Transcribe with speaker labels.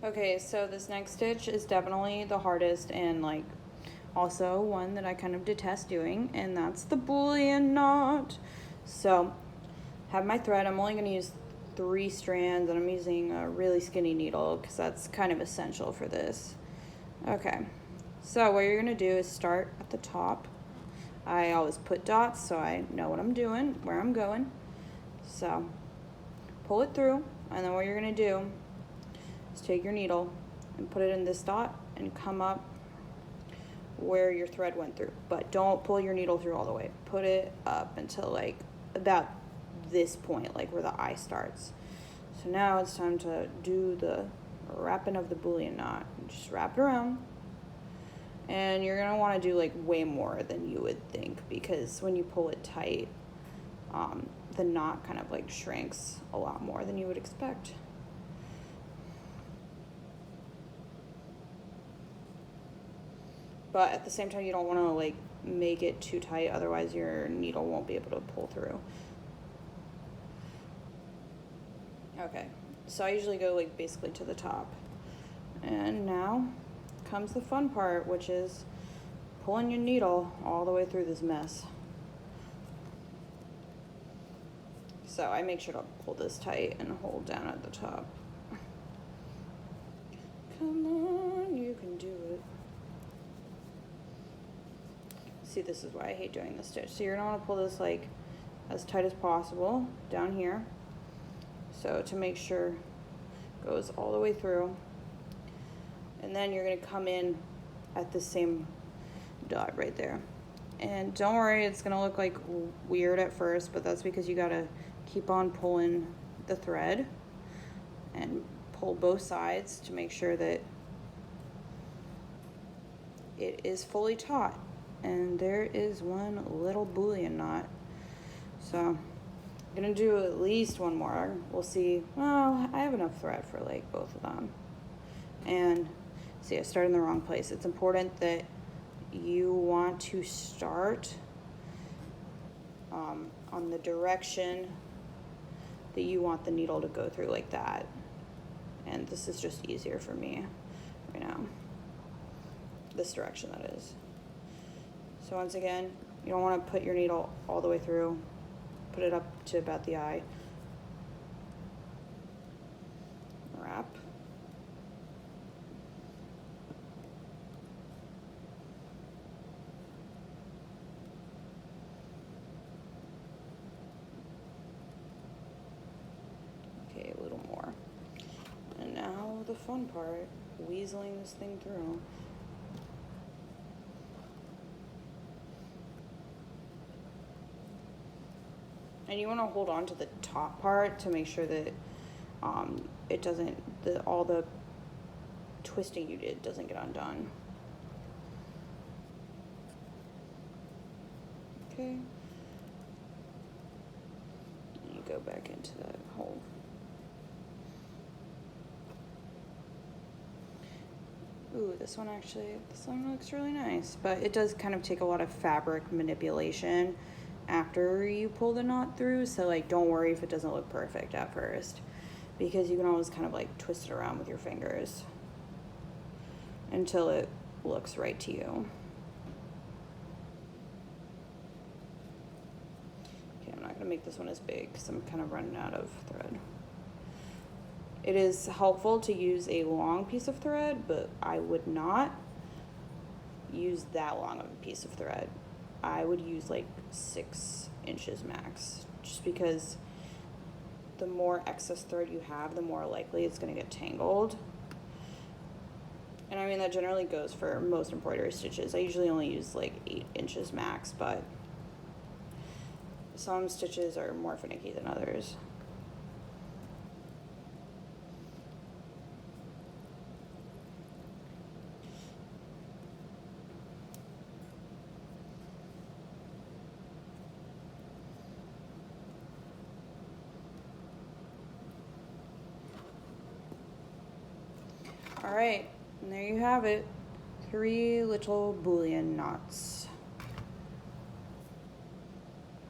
Speaker 1: Okay, so this next stitch is definitely the hardest and like also one that I kind of detest doing, and that's the bullion knot. So have my thread. I'm only going to use 3 strands, and I'm using a really skinny needle because that's kind of essential for this. Okay, so what you're going to do is start at the top. I always put dots so I know what I'm doing, where I'm going. So pull it through, and then what you're going to do is take your needle and put it in this dot and come up where your thread went through, but don't pull your needle through all the way. Put it up until like about this point, like where the eye starts. So now it's time to do the wrapping of the bullion knot. Just wrap it around, and you're gonna want to do like way more than you would think, because when you pull it tight, the knot kind of like shrinks a lot more than you would expect. But at the same time, you don't want to like make it too tight, otherwise your needle won't be able to pull through. Okay, so I usually go like basically to the top. And now comes the fun part, which is pulling your needle all the way through this mess. So I make sure to pull this tight and hold down at the top. Come on, you can do it. See, this is why I hate doing this stitch. So you're gonna want to pull this like as tight as possible down here. So to make sure it goes all the way through. And then you're gonna come in at the same dot right there. And don't worry, it's gonna look like weird at first, but that's because you gotta keep on pulling the thread and pull both sides to make sure that it is fully taut. And there is one little bullion knot. So I'm gonna do at least one more. We'll see. Well, I have enough thread for like both of them. And see, I started in the wrong place. It's important that you want to start on the direction that you want the needle to go through, like that. And this is just easier for me right now. This direction, that is. So once again, you don't want to put your needle all the way through. Put it up to about the eye. Wrap. Okay, a little more. And now the fun part, weaseling this thing through. And you want to hold on to the top part to make sure that it doesn't, all the twisting you did doesn't get undone. Okay. And you go back into that hole. Ooh, this one looks really nice, but it does kind of take a lot of fabric manipulation after you pull the knot through, so like don't worry if it doesn't look perfect at first, because you can always kind of like twist it around with your fingers until it looks right to you. Okay, I'm not gonna make this one as big because I'm kind of running out of thread. It is helpful to use a long piece of thread, but I would not use that long of a piece of thread. I would use like 6 inches max, just because the more excess thread you have, the more likely it's going to get tangled. And I mean, that generally goes for most embroidery stitches. I usually only use like 8 inches max, but some stitches are more finicky than others. All right, and there you have it. 3 little bullion knots.